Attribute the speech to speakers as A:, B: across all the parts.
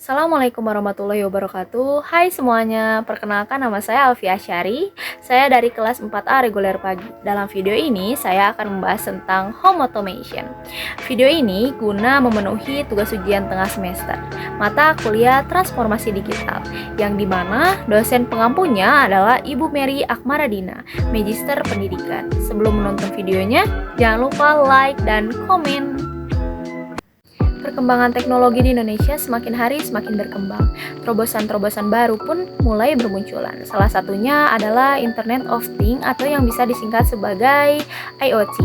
A: Assalamualaikum warahmatullahi wabarakatuh. Hai semuanya, perkenalkan nama saya Alfia Syari. Saya dari kelas 4A reguler pagi. Dalam video ini saya akan membahas tentang home automation. Video ini guna memenuhi tugas ujian tengah semester mata kuliah transformasi digital, yang dimana dosen pengampunya adalah Ibu Mary Akmaradina, Magister Pendidikan. Sebelum menonton videonya, jangan lupa like dan komen. Perkembangan teknologi di Indonesia semakin hari semakin berkembang. Terobosan-terobosan baru pun mulai bermunculan. Salah satunya adalah Internet of Things atau yang bisa disingkat sebagai IoT.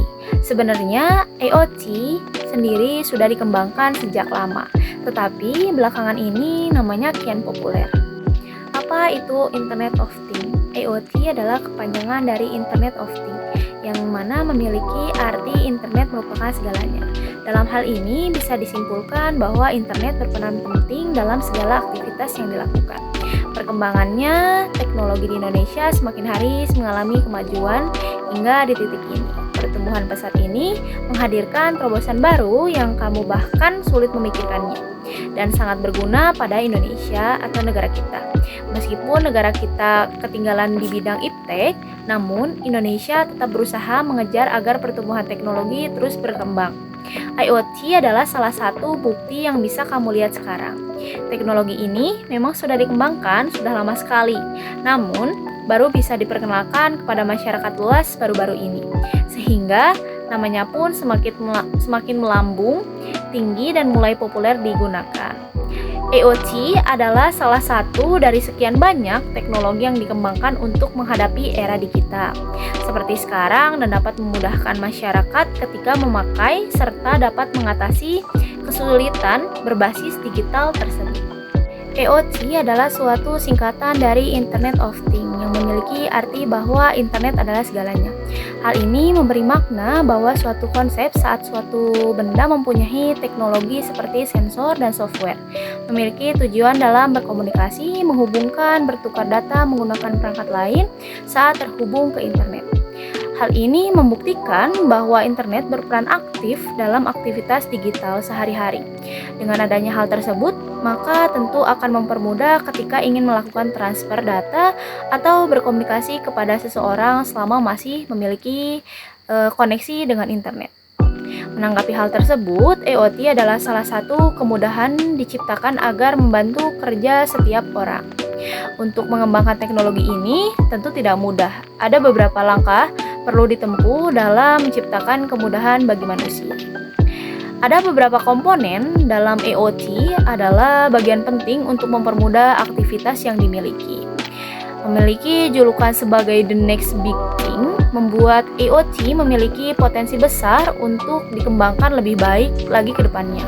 A: Sebenarnya IoT sendiri sudah dikembangkan sejak lama, tetapi belakangan ini namanya kian populer. Apa itu Internet of Things? IoT adalah kepanjangan dari Internet of Things, yang mana memiliki arti internet merupakan segalanya. Dalam hal ini bisa disimpulkan bahwa internet berperan penting dalam segala aktivitas yang dilakukan. Perkembangannya, teknologi di Indonesia semakin hari mengalami kemajuan hingga di titik ini. Pertumbuhan pesat ini menghadirkan terobosan baru yang kamu bahkan sulit memikirkannya, dan sangat berguna pada Indonesia atau negara kita. Meskipun negara kita ketinggalan di bidang iptek, namun Indonesia tetap berusaha mengejar agar pertumbuhan teknologi terus berkembang. IoT adalah salah satu bukti yang bisa kamu lihat sekarang. Teknologi ini memang sudah dikembangkan sudah lama sekali, namun baru bisa diperkenalkan kepada masyarakat luas baru-baru ini, sehingga namanya pun semakin melambung tinggi dan mulai populer digunakan. IoT adalah salah satu dari sekian banyak teknologi yang dikembangkan untuk menghadapi era digital seperti sekarang, dan dapat memudahkan masyarakat ketika memakai serta dapat mengatasi kesulitan berbasis digital tersebut. IoT adalah suatu singkatan dari Internet of Things yang memiliki arti bahwa internet adalah segalanya. Hal ini memberi makna bahwa suatu konsep saat suatu benda mempunyai teknologi seperti sensor dan software, memiliki tujuan dalam berkomunikasi, menghubungkan, bertukar data menggunakan perangkat lain saat terhubung ke internet. Hal ini membuktikan bahwa internet berperan aktif dalam aktivitas digital sehari-hari. Dengan adanya hal tersebut, maka tentu akan mempermudah ketika ingin melakukan transfer data atau berkomunikasi kepada seseorang selama masih memiliki koneksi dengan internet. Menanggapi hal tersebut, IoT adalah salah satu kemudahan diciptakan agar membantu kerja setiap orang. Untuk mengembangkan teknologi ini tentu tidak mudah. Ada beberapa langkah perlu ditempuh dalam menciptakan kemudahan bagi manusia. Ada beberapa komponen dalam IoT adalah bagian penting untuk mempermudah aktivitas yang dimiliki. Memiliki julukan sebagai the next big thing, membuat IoT memiliki potensi besar untuk dikembangkan lebih baik lagi ke depannya.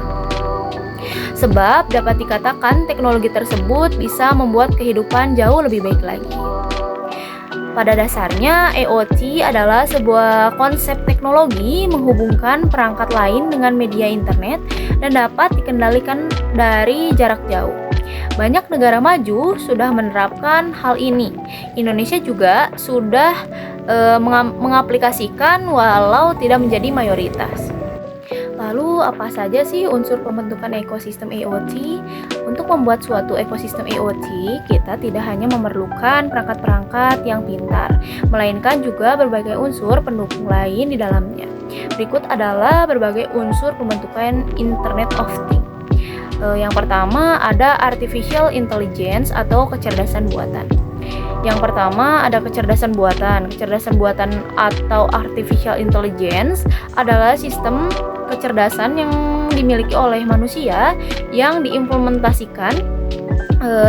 A: Sebab dapat dikatakan teknologi tersebut bisa membuat kehidupan jauh lebih baik lagi. Pada dasarnya, IoT adalah sebuah konsep teknologi menghubungkan perangkat lain dengan media internet dan dapat dikendalikan dari jarak jauh. Banyak negara maju sudah menerapkan hal ini. Indonesia juga sudah mengaplikasikan walau tidak menjadi mayoritas. Lalu apa saja sih unsur pembentukan ekosistem IoT? Untuk membuat suatu ekosistem IoT, kita tidak hanya memerlukan perangkat-perangkat yang pintar, melainkan juga berbagai unsur pendukung lain di dalamnya. Berikut adalah berbagai unsur pembentukan Internet of Things. Yang pertama ada Artificial Intelligence atau kecerdasan buatan. Yang pertama ada kecerdasan buatan. Kecerdasan buatan atau Artificial Intelligence adalah sistem kecerdasan yang dimiliki oleh manusia yang diimplementasikan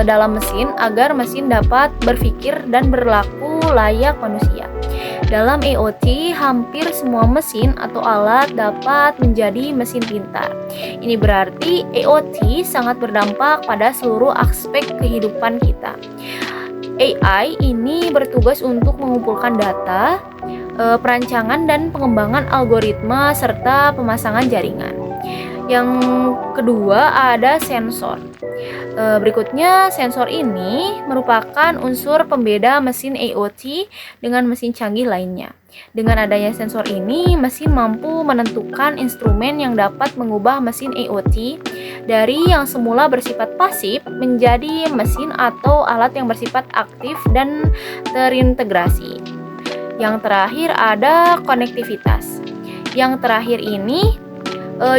A: dalam mesin agar mesin dapat berpikir dan berlaku layak manusia. Dalam IoT, hampir semua mesin atau alat dapat menjadi mesin pintar. Ini berarti IoT sangat berdampak pada seluruh aspek kehidupan kita. AI ini bertugas untuk mengumpulkan data, perancangan dan pengembangan algoritma serta pemasangan jaringan. Yang kedua ada sensor. Berikutnya, sensor ini merupakan unsur pembeda mesin IoT dengan mesin canggih lainnya. Dengan adanya sensor ini, mesin mampu menentukan instrumen yang dapat mengubah mesin IoT dari yang semula bersifat pasif menjadi mesin atau alat yang bersifat aktif dan terintegrasi. Yang terakhir ada konektivitas. Yang terakhir ini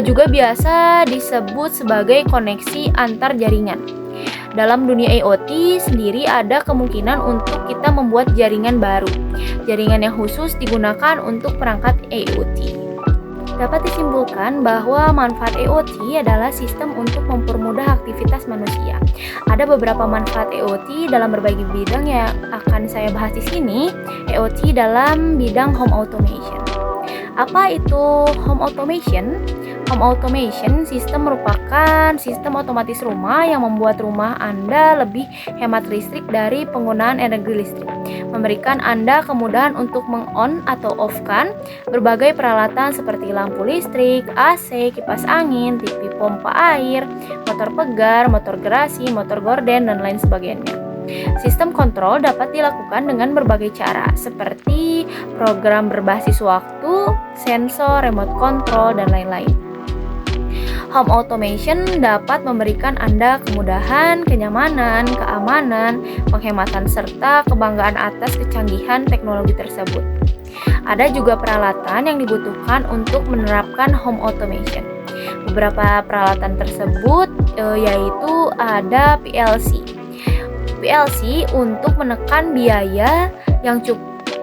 A: juga biasa disebut sebagai koneksi antar jaringan. Dalam dunia IoT sendiri ada kemungkinan untuk kita membuat jaringan baru. Jaringan yang khusus digunakan untuk perangkat IoT. Dapat disimpulkan bahwa manfaat IoT adalah sistem untuk mempermudah aktivitas manusia. Ada beberapa manfaat IoT dalam berbagai bidang yang akan saya bahas di sini. IoT dalam bidang home automation. Apa itu home automation? Home automation sistem merupakan sistem otomatis rumah yang membuat rumah Anda lebih hemat listrik dari penggunaan energi listrik, memberikan Anda kemudahan untuk meng-on atau off-kan berbagai peralatan seperti lampu listrik, AC, kipas angin, TV pompa air, motor pegar, motor gerasi, motor gorden, dan lain sebagainya. Sistem kontrol dapat dilakukan dengan berbagai cara, seperti program berbasis waktu, sensor, remote control, dan lain-lain. Home automation dapat memberikan Anda kemudahan, kenyamanan, keamanan, penghematan, serta kebanggaan atas kecanggihan teknologi tersebut. Ada juga peralatan yang dibutuhkan untuk menerapkan home automation. Beberapa peralatan tersebut yaitu ada PLC. PLC untuk menekan biaya yang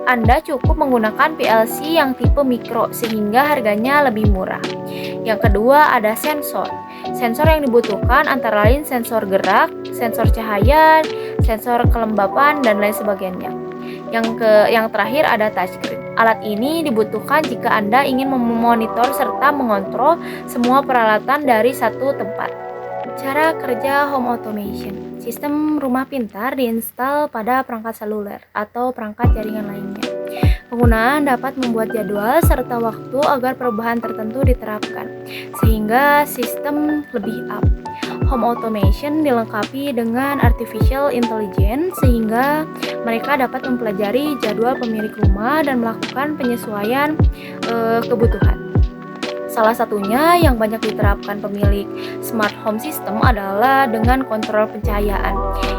A: Anda cukup menggunakan PLC yang tipe mikro sehingga harganya lebih murah. Yang kedua ada sensor. Sensor yang dibutuhkan antara lain sensor gerak, sensor cahaya, sensor kelembapan, dan lain sebagainya. Yang terakhir ada touchscreen. Alat ini dibutuhkan jika Anda ingin memonitor serta mengontrol semua peralatan dari satu tempat. Cara kerja home automation. Sistem rumah pintar diinstal pada perangkat seluler atau perangkat jaringan lainnya. Penggunaan dapat membuat jadwal serta waktu agar perubahan tertentu diterapkan, sehingga sistem lebih up. Home automation dilengkapi dengan artificial intelligence sehingga mereka dapat mempelajari jadwal pemilik rumah dan melakukan penyesuaian kebutuhan. Salah satunya yang banyak diterapkan pemilik smart home system adalah dengan kontrol pencahayaan.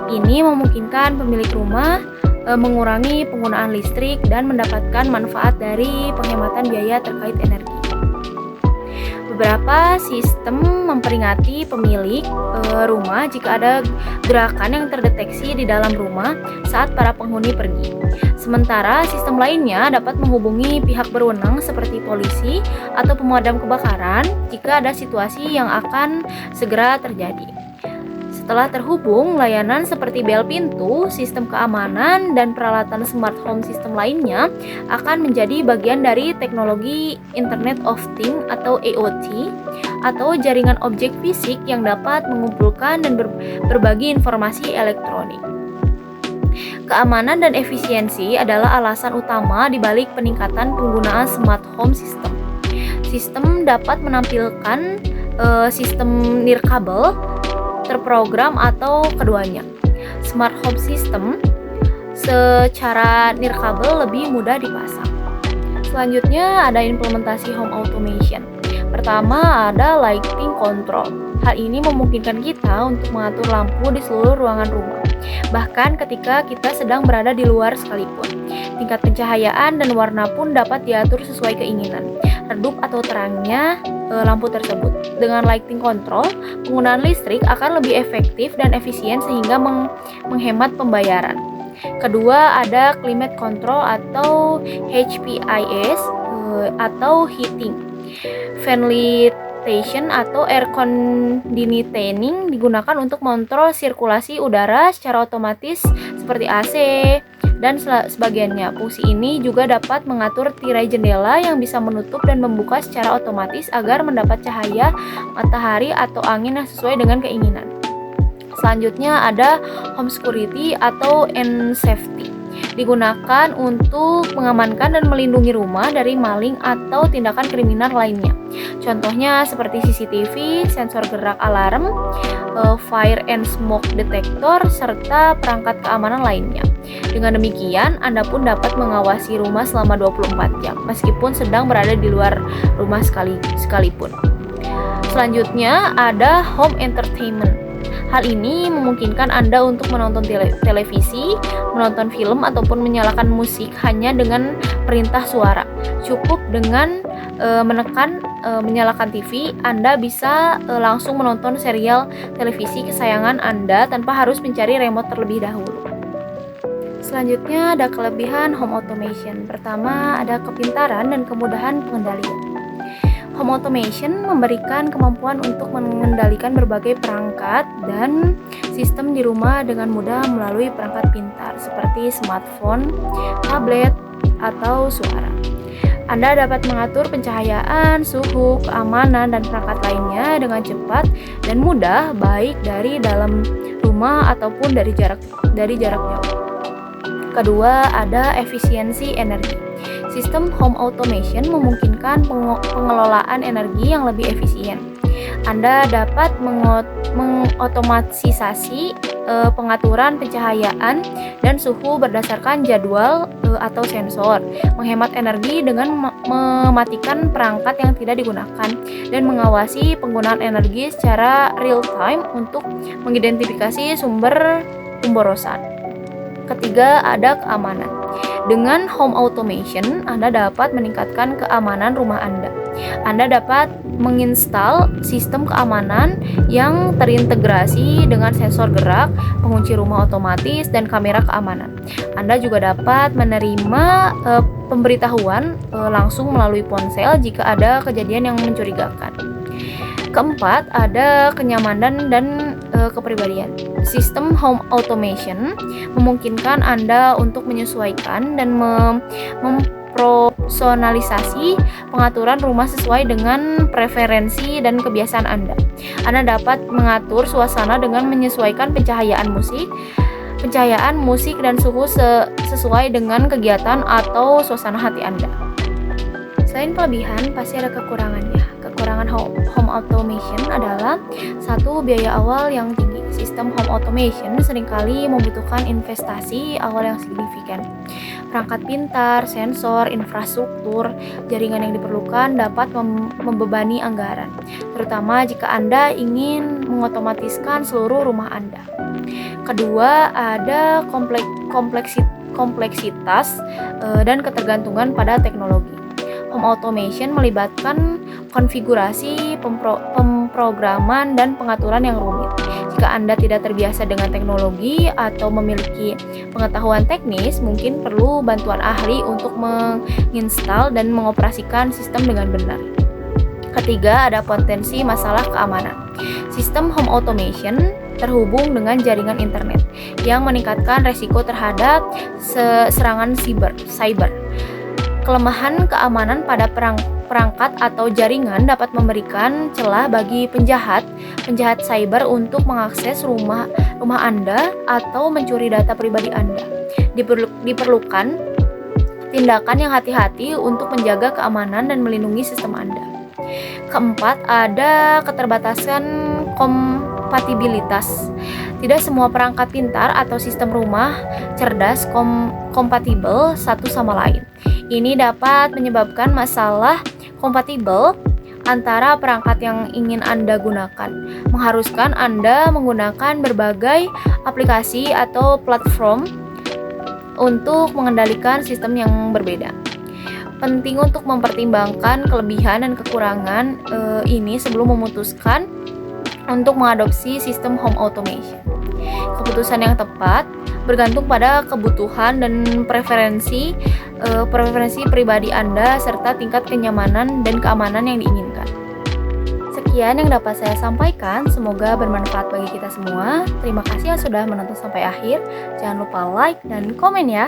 A: Ini memungkinkan pemilik rumah mengurangi penggunaan listrik dan mendapatkan manfaat dari penghematan biaya terkait energi. Beberapa sistem memperingati pemilik rumah jika ada gerakan yang terdeteksi di dalam rumah saat para penghuni pergi. Sementara sistem lainnya dapat menghubungi pihak berwenang seperti polisi atau pemadam kebakaran jika ada situasi yang akan segera terjadi. Setelah terhubung, layanan seperti bel pintu, sistem keamanan, dan peralatan smart home system lainnya akan menjadi bagian dari teknologi Internet of Things atau IoT atau jaringan objek fisik yang dapat mengumpulkan dan berbagi informasi elektronik. Keamanan dan efisiensi adalah alasan utama di balik peningkatan penggunaan smart home system. Sistem dapat menampilkan sistem nirkabel, terprogram, atau keduanya. Smart home system secara nirkabel lebih mudah dipasang. Selanjutnya ada implementasi home automation. Pertama ada lighting control. Hal ini memungkinkan kita untuk mengatur lampu di seluruh ruangan rumah, bahkan ketika kita sedang berada di luar sekalipun. Tingkat pencahayaan dan warna pun dapat diatur sesuai keinginan, redup atau terangnya lampu tersebut. Dengan lighting control, penggunaan listrik akan lebih efektif dan efisien sehingga menghemat pembayaran. Kedua ada climate control atau HPIS atau heating, ventilation atau air conditioning digunakan untuk mengontrol sirkulasi udara secara otomatis seperti AC dan sebagainya. Fungsi ini juga dapat mengatur tirai jendela yang bisa menutup dan membuka secara otomatis agar mendapat cahaya matahari atau angin yang sesuai dengan keinginan. Selanjutnya ada home security atau safety. Digunakan untuk mengamankan dan melindungi rumah dari maling atau tindakan kriminal lainnya. Contohnya seperti CCTV, sensor gerak alarm, fire and smoke detector, serta perangkat keamanan lainnya. Dengan demikian, Anda pun dapat mengawasi rumah selama 24 jam, meskipun sedang berada di luar rumah sekalipun. Selanjutnya ada home entertainment. Hal ini memungkinkan Anda untuk menonton televisi, menonton film, ataupun menyalakan musik hanya dengan perintah suara. Cukup dengan menyalakan TV, Anda bisa langsung menonton serial televisi kesayangan Anda tanpa harus mencari remote terlebih dahulu. Selanjutnya ada kelebihan home automation. Pertama, ada kepintaran dan kemudahan pengendalian. Home automation memberikan kemampuan untuk mengendalikan berbagai perangkat dan sistem di rumah dengan mudah melalui perangkat pintar seperti smartphone, tablet, atau suara. Anda dapat mengatur pencahayaan, suhu, keamanan, dan perangkat lainnya dengan cepat dan mudah, baik dari dalam rumah ataupun dari jarak jauh. Kedua, ada efisiensi energi. Sistem home automation memungkinkan pengelolaan energi yang lebih efisien. Anda dapat mengotomatisasi pengaturan pencahayaan dan suhu berdasarkan jadwal atau sensor, menghemat energi dengan mematikan perangkat yang tidak digunakan, dan mengawasi penggunaan energi secara real time untuk mengidentifikasi sumber pemborosan. Ketiga, ada keamanan. Dengan home automation, Anda dapat meningkatkan keamanan rumah Anda. Anda dapat menginstal sistem keamanan yang terintegrasi dengan sensor gerak, pengunci rumah otomatis, dan kamera keamanan. Anda juga dapat menerima pemberitahuan langsung melalui ponsel jika ada kejadian yang mencurigakan. Keempat, ada kenyamanan dan kepribadian. Sistem home automation memungkinkan Anda untuk menyesuaikan dan mempersonalisasi pengaturan rumah sesuai dengan preferensi dan kebiasaan Anda. Anda dapat mengatur suasana dengan menyesuaikan pencahayaan musik dan suhu sesuai dengan kegiatan atau suasana hati Anda. Selain kelebihan, pasti ada kekurangannya. Kekurangan home automation adalah satu, biaya awal yang tinggi. Sistem home automation seringkali membutuhkan investasi awal yang signifikan. Perangkat pintar, sensor, infrastruktur, jaringan yang diperlukan dapat membebani anggaran, terutama jika Anda ingin mengotomatiskan seluruh rumah Anda. Kedua, ada kompleksitas dan ketergantungan pada teknologi. Home automation melibatkan konfigurasi, pemrograman, dan pengaturan yang rumit. Jika Anda tidak terbiasa dengan teknologi atau memiliki pengetahuan teknis, mungkin perlu bantuan ahli untuk menginstal dan mengoperasikan sistem dengan benar. Ketiga, ada potensi masalah keamanan. Sistem home automation terhubung dengan jaringan internet yang meningkatkan resiko terhadap serangan cyber. Kelemahan keamanan pada perangkat atau jaringan dapat memberikan celah bagi penjahat cyber untuk mengakses rumah Anda atau mencuri data pribadi Anda. Diperlukan tindakan yang hati-hati untuk menjaga keamanan dan melindungi sistem Anda. Keempat, ada keterbatasan kompatibilitas. Tidak semua perangkat pintar atau sistem rumah cerdas kompatibel satu sama lain. Ini dapat menyebabkan masalah kompatibel antara perangkat yang ingin Anda gunakan, mengharuskan Anda menggunakan berbagai aplikasi atau platform untuk mengendalikan sistem yang berbeda. Penting untuk mempertimbangkan kelebihan dan kekurangan ini sebelum memutuskan untuk mengadopsi sistem home automation. Keputusan yang tepat bergantung pada kebutuhan dan preferensi pribadi Anda serta tingkat kenyamanan dan keamanan yang diinginkan. Sekian yang dapat saya sampaikan, semoga bermanfaat bagi kita semua. Terima kasih yang sudah menonton sampai akhir. Jangan lupa like dan komen ya.